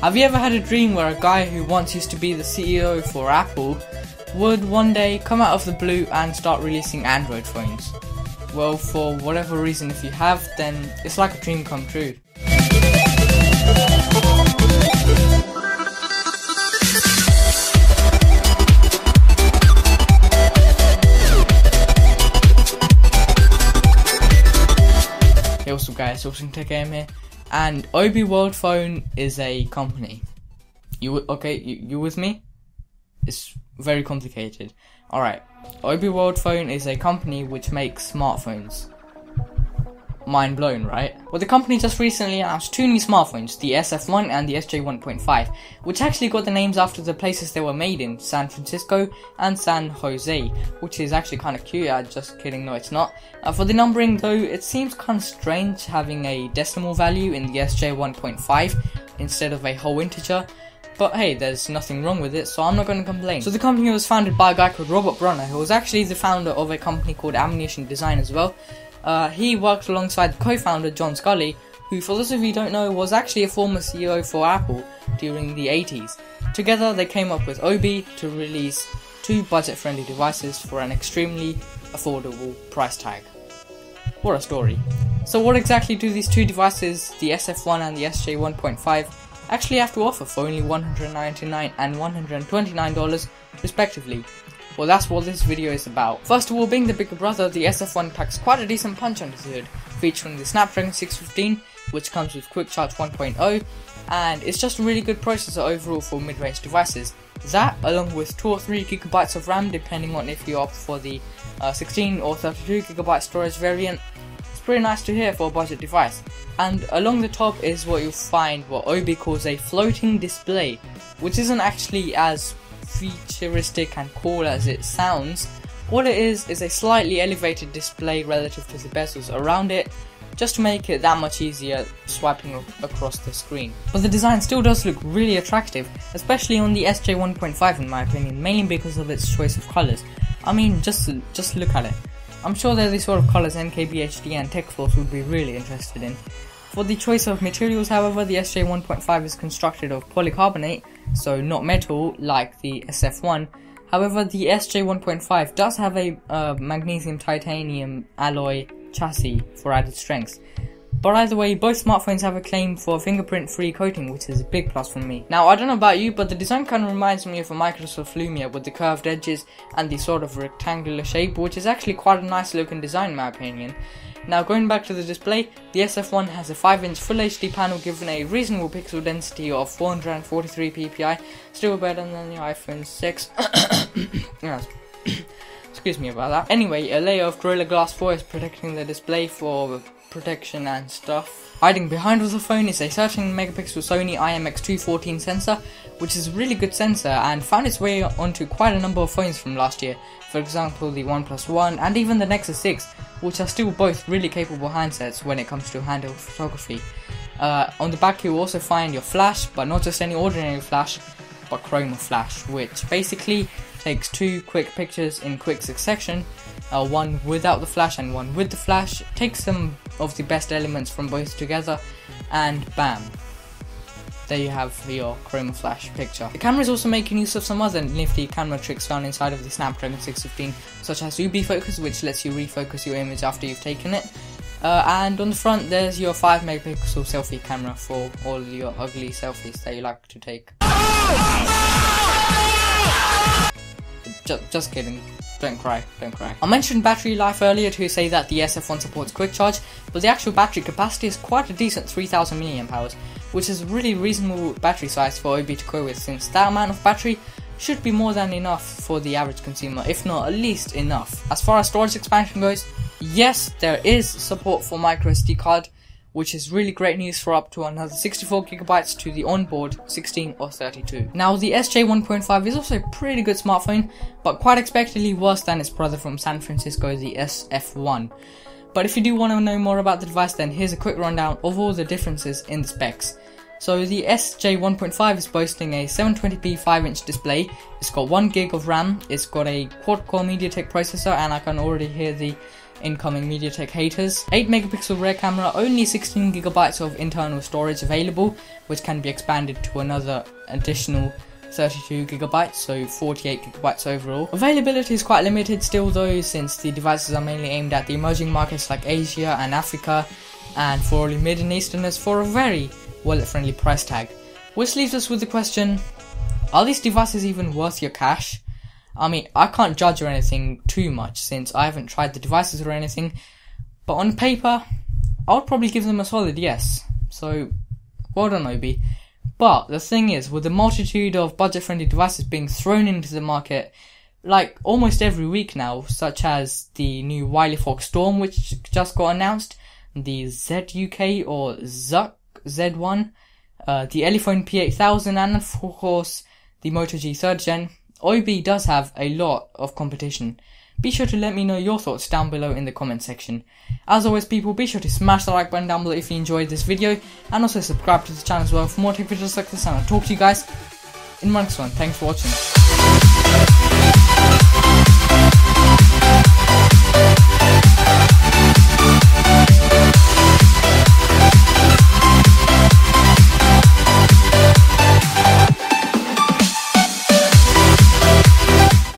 Have you ever had a dream where a guy who once used to be the CEO for Apple would one day come out of the blue and start releasing Android phones? Well, for whatever reason, if you have, then it's like a dream come true. Hey, what's up guys, Awesome Tech AM here, and Obi Worldphone is a company. You with me? It's very complicated. Alright, Obi Worldphone is a company which makes smartphones. Mind blown, right? Well, the company just recently announced two new smartphones, the SF1 and the SJ15, which actually got the names after the places they were made in, San Francisco and San Jose, which is actually kind of cute. Just kidding, no it's not. For the numbering though, it seems kind of strange having a decimal value in the SJ1.5 instead of a whole integer. But hey, there's nothing wrong with it, so I'm not going to complain. So the company was founded by a guy called Robert Brunner, who was actually the founder of a company called Ammunition Design as well. He worked alongside the co-founder John Scully, who, for those of you who don't know, was actually a former CEO for Apple during the 80s. Together they came up with Obi to release two budget-friendly devices for an extremely affordable price tag. What a story. So what exactly do these two devices, the SF1 and the SJ1.5, actually have to offer for only $199 and $129 respectively? Well, that's what this video is about. First of all, being the bigger brother, the SF1 packs quite a decent punch on its hood, featuring the Snapdragon 615, which comes with Quick Charge 1.0, and it's just a really good processor overall for mid-range devices. That, along with 2 or 3 GB of RAM, depending on if you opt for the 16 or 32 GB storage variant, it's pretty nice to hear for a budget device. And along the top is what you'll find what Obi calls a floating display, which isn't actually as futuristic and cool as it sounds. What it is a slightly elevated display relative to the bezels around it, just to make it that much easier swiping across the screen. But the design still does look really attractive, especially on the SJ1.5 in my opinion, mainly because of its choice of colours. I mean, just look at it. I'm sure they're the sort of colours NKBHD and TechForce would be really interested in. For the choice of materials, however, the SJ1.5 is constructed of polycarbonate, so not metal like the SF1. However, the SJ1.5 does have a magnesium titanium alloy chassis for added strength. But either way, both smartphones have a claim for fingerprint-free coating, which is a big plus for me. Now, I don't know about you, but the design kind of reminds me of a Microsoft Lumia with the curved edges and the sort of rectangular shape, which is actually quite a nice looking design in my opinion. Now, going back to the display, the SF1 has a 5-inch Full HD panel given a reasonable pixel density of 443 ppi, still better than the iPhone 6. Yes. Excuse me about that. Anyway, a layer of Gorilla Glass 4 is protecting the display for protection and stuff. Hiding behind of the phone is a 13 megapixel Sony IMX214 sensor, which is a really good sensor and found its way onto quite a number of phones from last year. For example, the OnePlus One and even the Nexus 6, which are still both really capable handsets when it comes to handheld photography. On the back you'll also find your flash, but not just any ordinary flash, but chroma flash, which basically takes 2 quick pictures in quick succession, one without the flash and one with the flash, takes some of the best elements from both together, and bam, there you have your chroma flash picture. The camera is also making use of some other nifty camera tricks found inside of the Snapdragon 615, such as UV focus, which lets you refocus your image after you've taken it. And on the front there's your 5 megapixel selfie camera for all your ugly selfies that you like to take. Just kidding. Don't cry, don't cry. I mentioned battery life earlier to say that the SF1 supports quick charge, but the actual battery capacity is quite a decent 3000 mAh, which is a really reasonable battery size for Obi to go with, since that amount of battery should be more than enough for the average consumer, if not at least enough. As far as storage expansion goes, yes, there is support for microSD card, which is really great news for up to another 64 GB to the onboard 16 or 32. Now, the SJ1.5 is also a pretty good smartphone, but quite expectedly worse than its brother from San Francisco, the SF1. But if you do want to know more about the device, then here's a quick rundown of all the differences in the specs. So the SJ1.5 is boasting a 720p 5-inch display, it's got 1GB of RAM, it's got a quad-core MediaTek processor, and I can already hear the incoming MediaTek haters. 8 megapixel rear camera, only 16 gigabytes of internal storage available, which can be expanded to another additional 32 gigabytes, so 48 gigabytes overall. Availability is quite limited still though, since the devices are mainly aimed at the emerging markets like Asia and Africa, and for only Mid and Easterners for a very wallet-friendly price tag. Which leaves us with the question, are these devices even worth your cash? I mean, I can't judge or anything too much since I haven't tried the devices or anything, but on paper, I would probably give them a solid yes. So, well done Obi. But the thing is, with the multitude of budget-friendly devices being thrown into the market, like almost every week now, such as the new Wiley Fox Storm, which just got announced, the ZUK or ZUK Z1, the Elephone P8000, and of course the Moto G 3rd Gen, Obi does have a lot of competition. Be sure to let me know your thoughts down below in the comment section. As always people, be sure to smash the like button down below if you enjoyed this video, and also subscribe to the channel as well for more tech videos like this, and I'll talk to you guys in the next one. Thanks for watching.